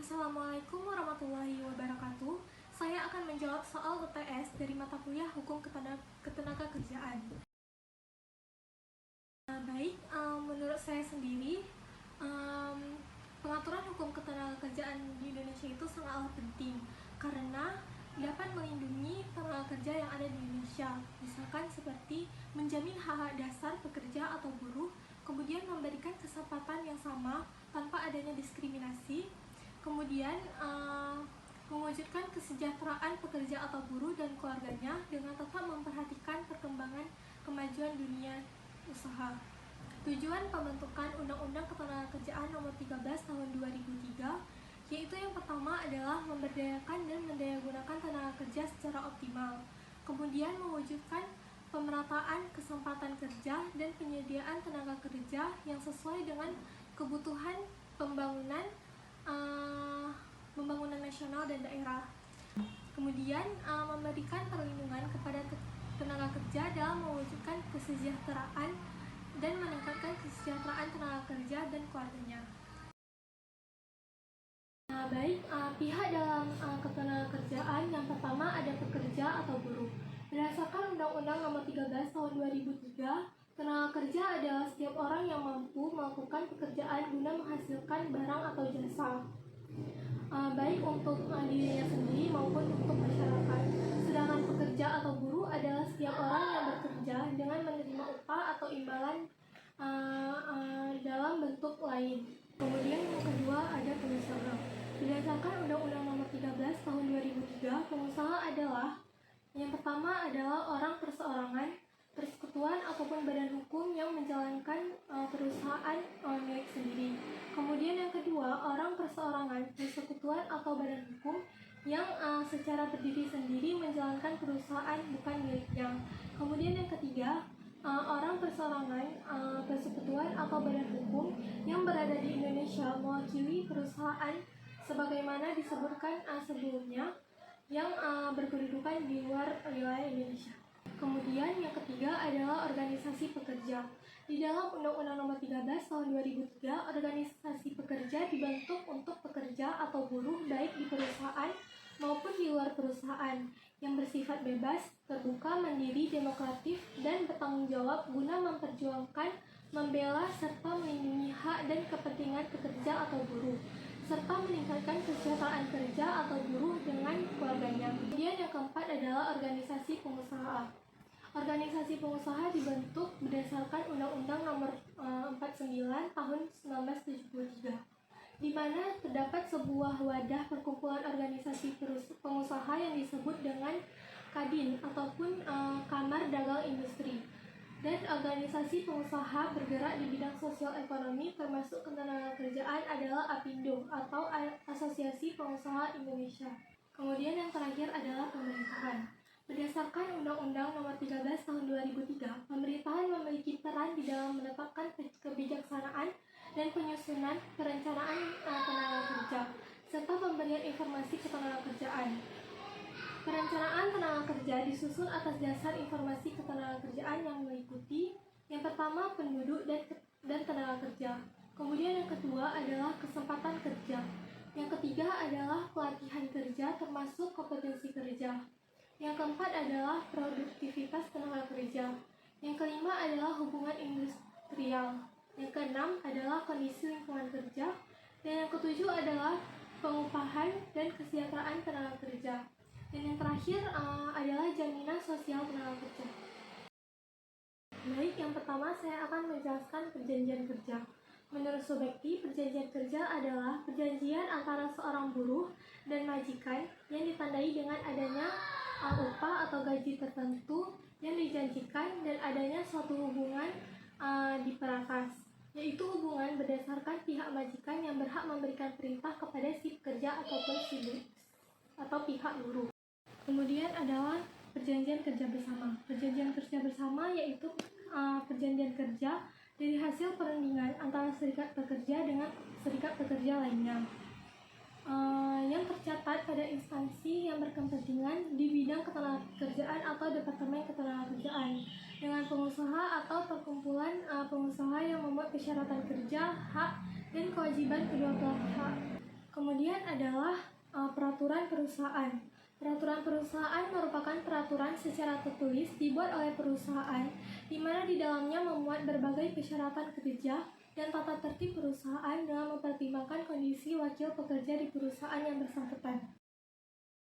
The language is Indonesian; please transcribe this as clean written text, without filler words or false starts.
Assalamualaikum warahmatullahi wabarakatuh. Saya akan menjawab soal UTS dari mata kuliah Hukum Ketenagakerjaan. Menurut saya sendiri, pengaturan hukum ketenagakerjaan di Indonesia itu sangatlah penting karena dapat melindungi tenaga kerja yang ada di Indonesia, misalkan seperti menjamin hak-hak dasar pekerja atau buruh, kemudian memberikan kesempatan yang sama tanpa adanya diskriminasi, kemudian mewujudkan kesejahteraan pekerja atau buruh dan keluarganya dengan tetap memperhatikan perkembangan kemajuan dunia usaha. Tujuan pembentukan Undang-Undang Ketenagakerjaan Nomor 13 Tahun 2003 yaitu yang pertama adalah memberdayakan dan mendayagunakan tenaga kerja secara optimal, kemudian mewujudkan pemerataan kesempatan kerja dan penyediaan tenaga kerja yang sesuai dengan kebutuhan pembangunan nasional dan daerah. Kemudian memberikan perlindungan kepada tenaga kerja dalam mewujudkan kesejahteraan dan meningkatkan kesejahteraan tenaga kerja dan keluarganya. Pihak dalam ketenagakerjaan yang pertama ada pekerja atau buruh. Berdasarkan Undang-Undang Nomor 13 Tahun 2003, tenaga kerja adalah setiap orang yang mampu melakukan pekerjaan guna menghasilkan barang atau jasa, baik untuk dirinya sendiri maupun untuk masyarakat. Sedangkan pekerja atau buruh adalah setiap orang yang bekerja dengan menerima upah atau imbalan dalam bentuk lain. Kemudian yang kedua ada pengusaha. Berdasarkan Undang-Undang Nomor 13 Tahun 2003, pengusaha adalah yang pertama adalah orang perseorangan, persekutuan ataupun badan hukum yang menjalankan perusahaan milik sendiri. Kemudian yang kedua, orang perseorangan, persekutuan atau badan hukum yang secara berdiri sendiri menjalankan perusahaan bukan miliknya. Kemudian yang ketiga, orang perseorangan, persekutuan atau badan hukum yang berada di Indonesia mewakili perusahaan sebagaimana disebutkan sebelumnya yang berkedudukan di luar wilayah Indonesia. Kemudian yang ketiga adalah organisasi pekerja. Di dalam Undang-Undang Nomor 13 Tahun 2003, organisasi pekerja dibentuk untuk pekerja atau buruh baik di perusahaan maupun di luar perusahaan yang bersifat bebas, terbuka, mandiri, demokratif, dan bertanggung jawab guna memperjuangkan, membela, serta melindungi hak dan kepentingan pekerja atau buruh, serta meningkatkan kesejahteraan kerja atau buruh dengan keluarganya. Kemudian yang keempat adalah organisasi pengusaha. Organisasi pengusaha dibentuk berdasarkan Undang-Undang Nomor 49 Tahun 1973, di mana terdapat sebuah wadah perkumpulan organisasi pengusaha yang disebut dengan Kadin ataupun Kamar Dagang Industri. Dan organisasi pengusaha bergerak di bidang sosial ekonomi termasuk ketenagakerjaan adalah APindo atau Asosiasi Pengusaha Indonesia. Kemudian yang terakhir adalah pemerintahan. Berdasarkan Undang-Undang Nomor 13 Tahun 2003, pemerintahan memiliki peran di dalam menetapkan kebijaksanaan dan penyusunan perencanaan tenaga kerja serta pemberian informasi ketenagakerjaan. Perencanaan tenaga kerja disusun atas dasar informasi ketenagakerjaan yang meliputi yang pertama penduduk dan tenaga kerja. Kemudian yang kedua adalah kesempatan kerja. Yang ketiga adalah pelatihan kerja termasuk kompetensi kerja. Yang keempat adalah produktivitas tenaga kerja. Yang kelima adalah hubungan industrial. Yang keenam adalah kondisi lingkungan kerja. Dan yang ketujuh adalah pengupahan dan kesejahteraan tenaga kerja. Dan yang terakhir adalah jaminan sosial tenaga kerja. Baik, yang pertama saya akan menjelaskan perjanjian kerja. Menurut Subekti, perjanjian kerja adalah perjanjian antara seorang buruh dan majikan yang ditandai dengan adanya upah atau gaji tertentu yang dijanjikan dan adanya suatu hubungan di peratas, yaitu hubungan berdasarkan pihak majikan yang berhak memberikan perintah kepada si pekerja ataupun atau pihak buruh. Kemudian adalah perjanjian kerja bersama. Perjanjian kerja bersama yaitu perjanjian kerja dari hasil perundingan antara serikat pekerja dengan serikat pekerja lainnya yang tercatat pada instansi yang berkepentingan di bidang ketenagakerjaan atau departemen ketenagakerjaan dengan pengusaha atau perkumpulan pengusaha yang membuat persyaratan kerja, hak, dan kewajiban kedua belah pihak. Kemudian Kemudian adalah peraturan perusahaan. Peraturan perusahaan merupakan peraturan secara tertulis dibuat oleh perusahaan, di mana di dalamnya memuat berbagai persyaratan kerja dan tata tertib perusahaan dengan mempertimbangkan kondisi wakil pekerja di perusahaan yang bersangkutan.